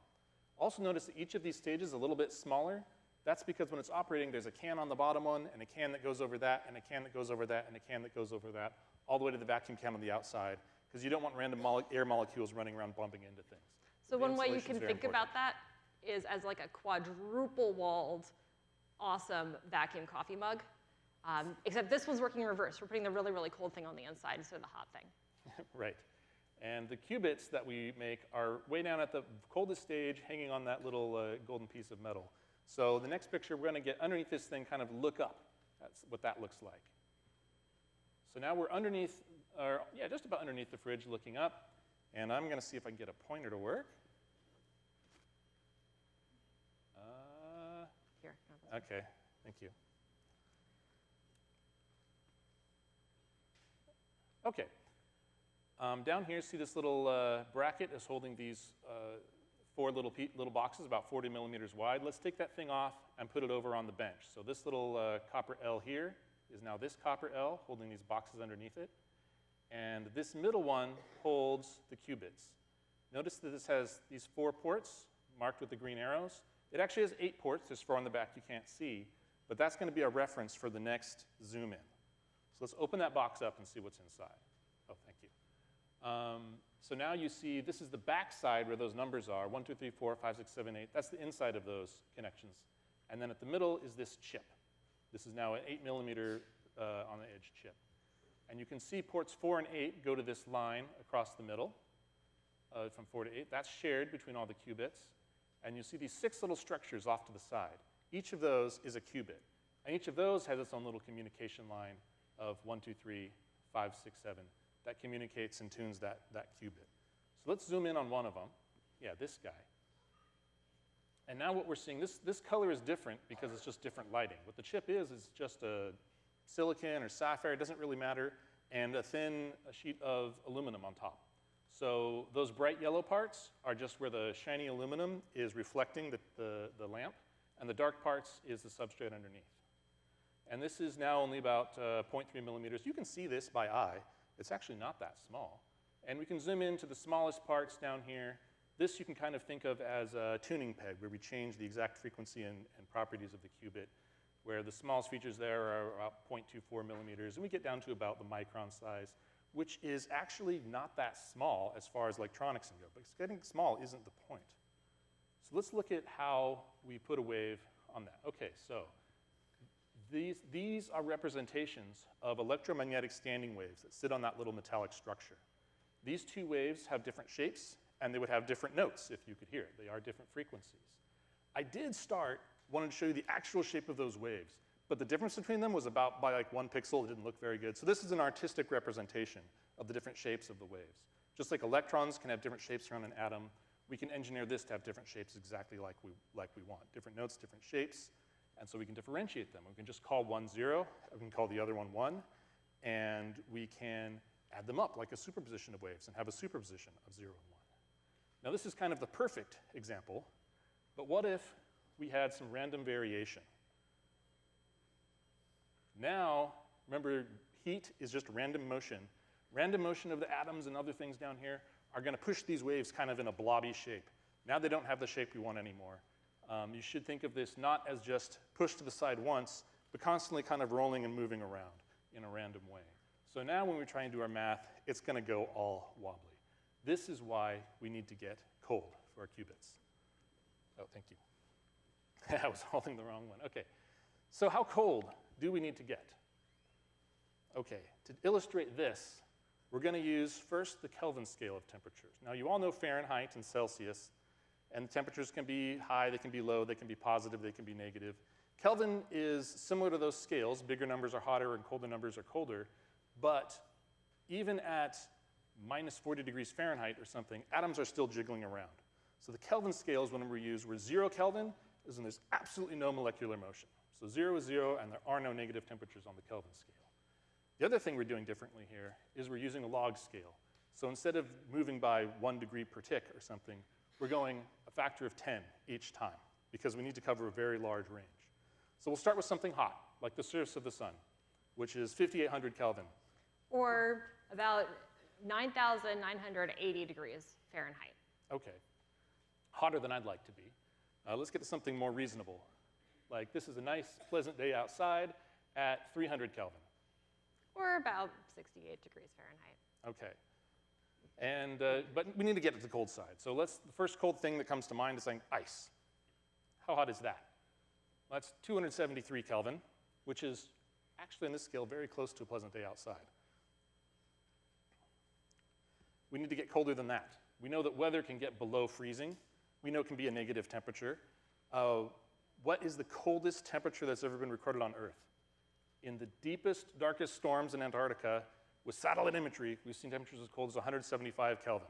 Also notice that each of these stages is a little bit smaller. That's because when it's operating, there's a can on the bottom one, and a can that goes over that, and a can that goes over that, and a can that goes over that, all the way to the vacuum can on the outside, because you don't want random air molecules running around bumping into things. So one way you can think about that is as like a quadruple-walled, awesome vacuum coffee mug. Except this one's working in reverse. We're putting the really, really cold thing on the inside instead of the hot thing. Right. And the qubits that we make are way down at the coldest stage, hanging on that little golden piece of metal. So the next picture, we're going to get underneath this thing, kind of look up. That's what that looks like. So now we're underneath, or yeah, just about underneath the fridge, looking up. And I'm going to see if I can get a pointer to work. Here. Okay, thank you. Okay. Down here, see this little bracket is holding these four little boxes, about 40 millimeters wide. Let's take that thing off and put it over on the bench. So this little copper L here is now this copper L holding these boxes underneath it. And this middle one holds the qubits. Notice that this has these 4 ports marked with the green arrows. It actually has 8 ports. There's 4 on the back you can't see. But that's going to be a reference for the next zoom in. So let's open that box up and see what's inside. Oh, thank you. So now you see this is the back side where those numbers are, 1, 2, 3, 4, 5, 6, 7, 8. That's the inside of those connections. And then at the middle is this chip. This is now an 8 millimeter on the edge chip. And you can see ports 4 and 8 go to this line across the middle from 4 to 8. That's shared between all the qubits. And you see these 6 little structures off to the side. Each of those is a qubit. And each of those has its own little communication line of 1, 2, 3, 5, 6, 7. That communicates and tunes that qubit. So let's zoom in on one of them. Yeah, this guy. And now what we're seeing, this color is different because it's just different lighting. What the chip is just a silicon or sapphire, it doesn't really matter, and a thin sheet of aluminum on top. So those bright yellow parts are just where the shiny aluminum is reflecting the lamp, and the dark parts is the substrate underneath. And this is now only about 0.3 millimeters. You can see this by eye. It's actually not that small. And we can zoom into the smallest parts down here. This you can kind of think of as a tuning peg, where we change the exact frequency and properties of the qubit, where the smallest features there are about 0.24 millimeters, and we get down to about the micron size, which is actually not that small as far as electronics go, but getting small isn't the point. So let's look at how we put a wave on that. Okay, so these are representations of electromagnetic standing waves that sit on that little metallic structure. These 2 waves have different shapes, and they would have different notes if you could hear it. They are different frequencies. I wanted to show you the actual shape of those waves, but the difference between them was about by like 1 pixel. It didn't look very good. So this is an artistic representation of the different shapes of the waves. Just like electrons can have different shapes around an atom, we can engineer this to have different shapes exactly like we want. Different notes, different shapes. And so we can differentiate them. We can just call one 0, we can call the other one 1, and we can add them up like a superposition of waves and have a superposition of 0 and 1. Now this is kind of the perfect example, but what if we had some random variation? Now, remember, heat is just random motion. Random motion of the atoms and other things down here are going to push these waves kind of in a blobby shape. Now they don't have the shape we want anymore. You should think of this not as just pushed to the side once, but constantly kind of rolling and moving around in a random way. So now when we try and do our math, it's going to go all wobbly. This is why we need to get cold for our qubits. Oh, thank you. I was holding the wrong one. Okay. So how cold do we need to get? Okay, to illustrate this, we're going to use first the Kelvin scale of temperatures. Now you all know Fahrenheit and Celsius. And the temperatures can be high, they can be low, they can be positive, they can be negative. Kelvin is similar to those scales. Bigger numbers are hotter and colder numbers are colder. But even at minus 40 degrees Fahrenheit or something, atoms are still jiggling around. So the Kelvin scale is when we use where 0 Kelvin is when there's absolutely no molecular motion. So 0 is 0, and there are no negative temperatures on the Kelvin scale. The other thing we're doing differently here is we're using a log scale. So instead of moving by 1 degree per tick or something, we're going a factor of 10 each time because we need to cover a very large range. So we'll start with something hot. like the surface of the sun, which is 5,800 Kelvin. Or about 9,980 degrees Fahrenheit. Okay, hotter than I'd like to be. Let's get to something more reasonable. Like this is a nice, pleasant day outside at 300 Kelvin. Or about 68 degrees Fahrenheit. Okay. And, but we need to get to the cold side. So the first cold thing that comes to mind is saying ice. How hot is that? Well, that's 273 Kelvin, which is actually on this scale very close to a pleasant day outside. We need to get colder than that. We know that weather can get below freezing. We know it can be a negative temperature. What is the coldest temperature that's ever been recorded on Earth? In the deepest, darkest storms in Antarctica, with satellite imagery, we've seen temperatures as cold as 175 Kelvin,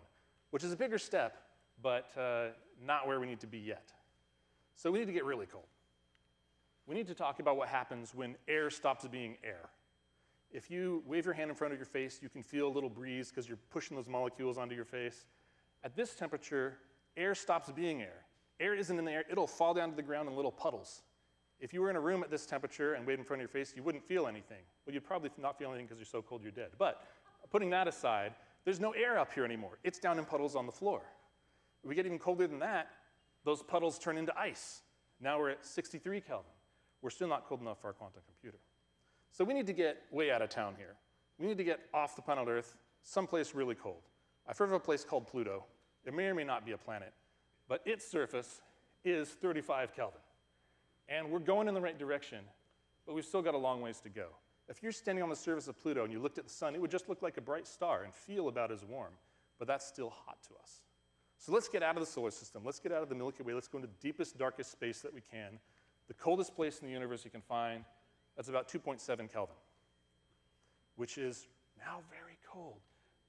which is a bigger step, but not where we need to be yet. So we need to get really cold. We need to talk about what happens when air stops being air. If you wave your hand in front of your face, you can feel a little breeze because you're pushing those molecules onto your face. At this temperature, air stops being air. Air isn't in the air. It'll fall down to the ground in little puddles. If you were in a room at this temperature and waved in front of your face, you wouldn't feel anything. Well, you'd probably not feel anything because you're so cold you're dead. But putting that aside, there's no air up here anymore. It's down in puddles on the floor. If we get even colder than that, those puddles turn into ice. Now we're at 63 Kelvin. We're still not cold enough for our quantum computer. So we need to get way out of town here. We need to get off the planet Earth, someplace really cold. I've heard of a place called Pluto. It may or may not be a planet, but its surface is 35 Kelvin. And we're going in the right direction, but we've still got a long ways to go. If you're standing on the surface of Pluto and you looked at the sun, it would just look like a bright star and feel about as warm, but that's still hot to us. So let's get out of the solar system. Let's get out of the Milky Way. Let's go into the deepest, darkest space that we can. The coldest place in the universe you can find, that's about 2.7 Kelvin, which is now very cold,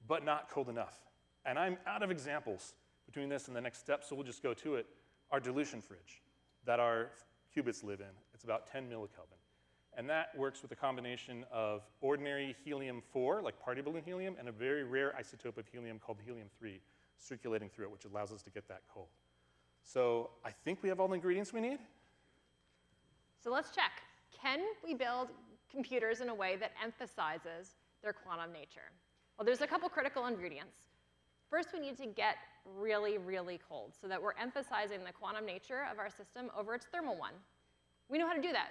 but not cold enough. And I'm out of examples between this and the next step, so we'll just go to it. Our dilution fridge that our qubits live in, it's about 10 millikelvin. And that works with a combination of ordinary helium-4, like party balloon helium, and a very rare isotope of helium called helium-3 circulating through it, which allows us to get that cold. So I think we have all the ingredients we need. So let's check. Can we build computers in a way that emphasizes their quantum nature? Well, there's a couple critical ingredients. First, we need to get really, really cold so that we're emphasizing the quantum nature of our system over its thermal one. We know how to do that.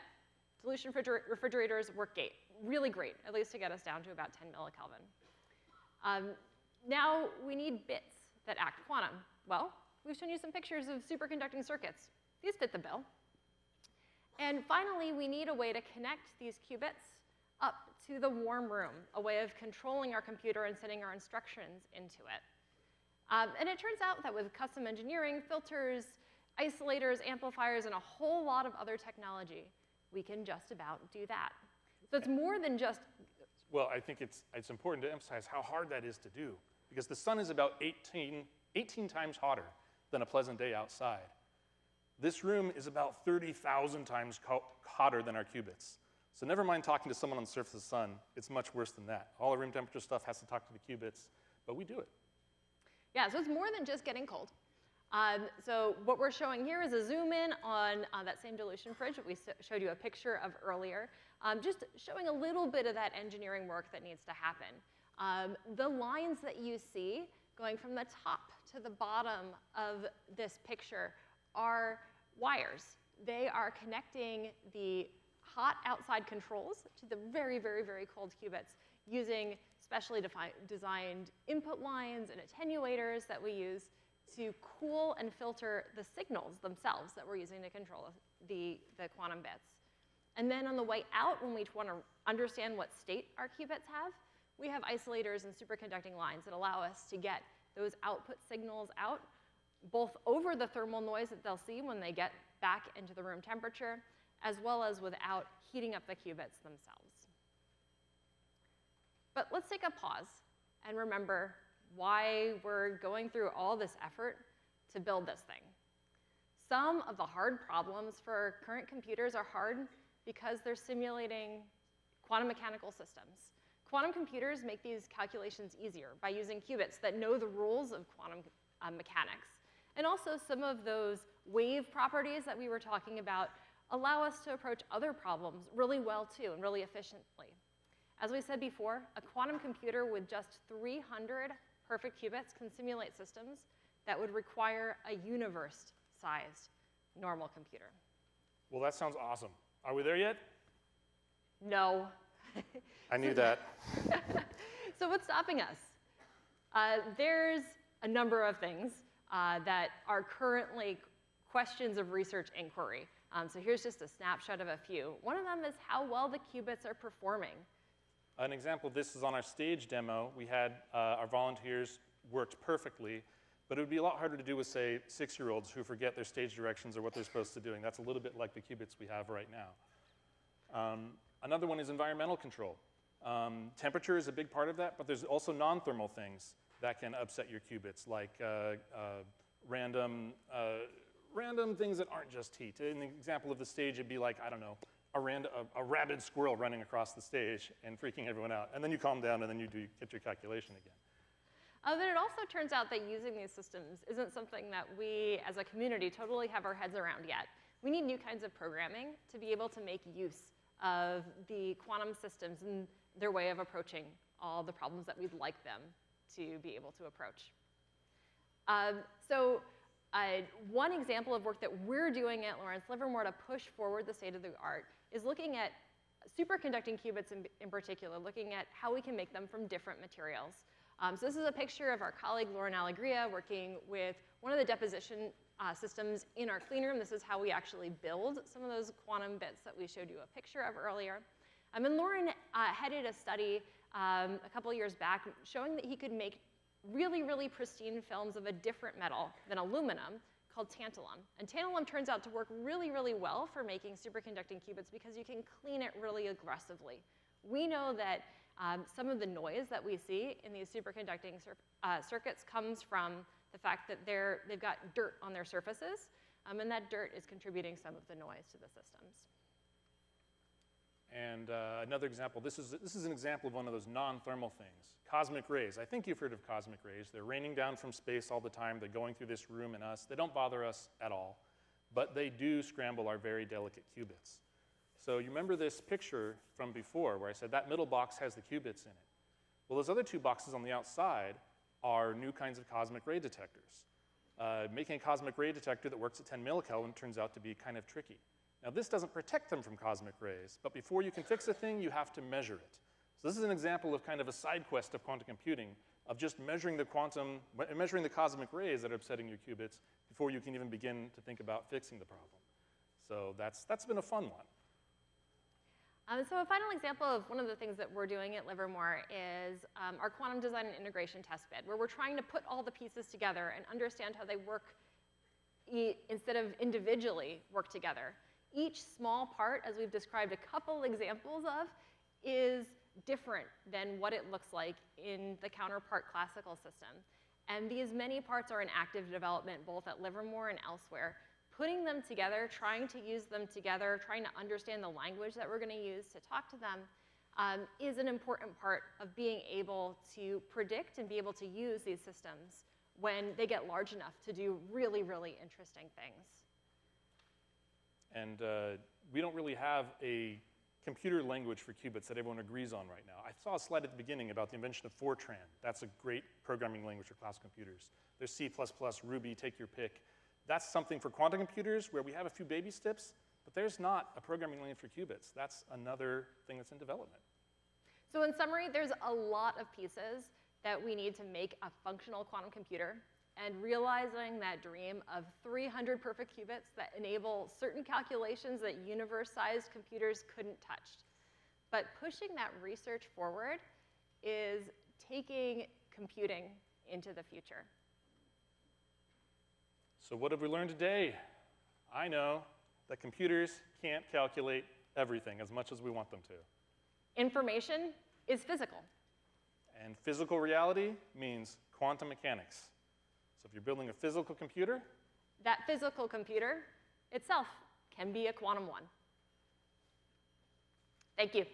Dilution refrigerators work really great, at least to get us down to about 10 millikelvin. Now we need bits that act quantum. Well, we've shown you some pictures of superconducting circuits. These fit the bill. And finally, we need a way to connect these qubits up to the warm room, a way of controlling our computer and sending our instructions into it. And it turns out that with custom engineering, filters, isolators, amplifiers, and a whole lot of other technology, we can just about do that. So it's more than just... Well, I think it's important to emphasize how hard that is to do, because the sun is about 18 times hotter than a pleasant day outside. This room is about 30,000 times hotter than our qubits. So never mind talking to someone on the surface of the sun, it's much worse than that. All the room temperature stuff has to talk to the qubits, but we do it. Yeah, so it's more than just getting cold. So what we're showing here is a zoom in on that same dilution fridge that we showed you a picture of earlier, just showing a little bit of that engineering work that needs to happen. The lines that you see going from the top to the bottom of this picture are wires. They are connecting the hot outside controls to the very, very, very cold qubits using specially designed input lines and attenuators that we use to cool and filter the signals themselves that we're using to control the quantum bits. And then on the way out, when we want to understand what state our qubits have, we have isolators and superconducting lines that allow us to get those output signals out, both over the thermal noise that they'll see when they get back into the room temperature, as well as without heating up the qubits themselves. But let's take a pause and remember why we're going through all this effort to build this thing. Some of the hard problems for current computers are hard because they're simulating quantum mechanical systems. Quantum computers make these calculations easier by using qubits that know the rules of quantum mechanics. And also some of those wave properties that we were talking about allow us to approach other problems really well too and really efficiently. As we said before, a quantum computer with just 300 perfect qubits can simulate systems that would require a universe-sized normal computer. Well, that sounds awesome. Are we there yet? No. I knew that. So what's stopping us? There's a number of things that are currently questions of research inquiry. So here's just a snapshot of a few. One of them is how well the qubits are performing. An example of this is on our stage demo. We had our volunteers worked perfectly, but it would be a lot harder to do with, say, 6-year-olds who forget their stage directions or what they're supposed to do. That's a little bit like the qubits we have right now. Another one is environmental control. Temperature is a big part of that, but there's also non-thermal things that can upset your qubits, like random things that aren't just heat. In the example of the stage, it'd be like, I don't know, a rabid squirrel running across the stage and freaking everyone out. And then you calm down, and then you get your calculation again. But it also turns out that using these systems isn't something that we, as a community, totally have our heads around yet. We need new kinds of programming to be able to make use of the quantum systems and their way of approaching all the problems that we'd like them to be able to approach. One example of work that we're doing at Lawrence Livermore to push forward the state of the art is looking at superconducting qubits in particular, looking at how we can make them from different materials. So this is a picture of our colleague Lauren Alegria working with one of the deposition systems in our clean room. This is how we actually build some of those quantum bits that we showed you a picture of earlier. And Lauren headed a study a couple years back showing that he could make really, really pristine films of a different metal than aluminum called tantalum. And tantalum turns out to work really, really well for making superconducting qubits because you can clean it really aggressively. We know that some of the noise that we see in these superconducting circuits comes from the fact that they've got dirt on their surfaces, and that dirt is contributing some of the noise to the systems. And another example, this is an example of one of those non-thermal things. Cosmic rays. I think you've heard of cosmic rays. They're raining down from space all the time. They're going through this room and us. They don't bother us at all, but they do scramble our very delicate qubits. So you remember this picture from before where I said that middle box has the qubits in it. Well, those other two boxes on the outside are new kinds of cosmic ray detectors. Making a cosmic ray detector that works at 10 millikelvin turns out to be kind of tricky. Now, this doesn't protect them from cosmic rays, but before you can fix a thing, you have to measure it. So this is an example of kind of a side quest of quantum computing, of just measuring the cosmic rays that are upsetting your qubits before you can even begin to think about fixing the problem. So that's been a fun one. So a final example of one of the things that we're doing at Livermore is our quantum design and integration test bed, where we're trying to put all the pieces together and understand how they work instead of individually work together. Each small part, as we've described a couple examples of, is different than what it looks like in the counterpart classical system. And these many parts are in active development both at Livermore and elsewhere. Putting them together, trying to use them together, trying to understand the language that we're going to use to talk to them is an important part of being able to predict and be able to use these systems when they get large enough to do really, really interesting things. And we don't really have a computer language for qubits that everyone agrees on right now. I saw a slide at the beginning about the invention of Fortran. That's a great programming language for classical computers. There's C++, Ruby, take your pick. That's something for quantum computers where we have a few baby steps, but there's not a programming language for qubits. That's another thing that's in development. So in summary, there's a lot of pieces that we need to make a functional quantum computer, and realizing that dream of 300 perfect qubits that enable certain calculations that universe-sized computers couldn't touch. But pushing that research forward is taking computing into the future. So what have we learned today? I know that computers can't calculate everything as much as we want them to. Information is physical. And physical reality means quantum mechanics. So if you're building a physical computer, that physical computer itself can be a quantum one. Thank you.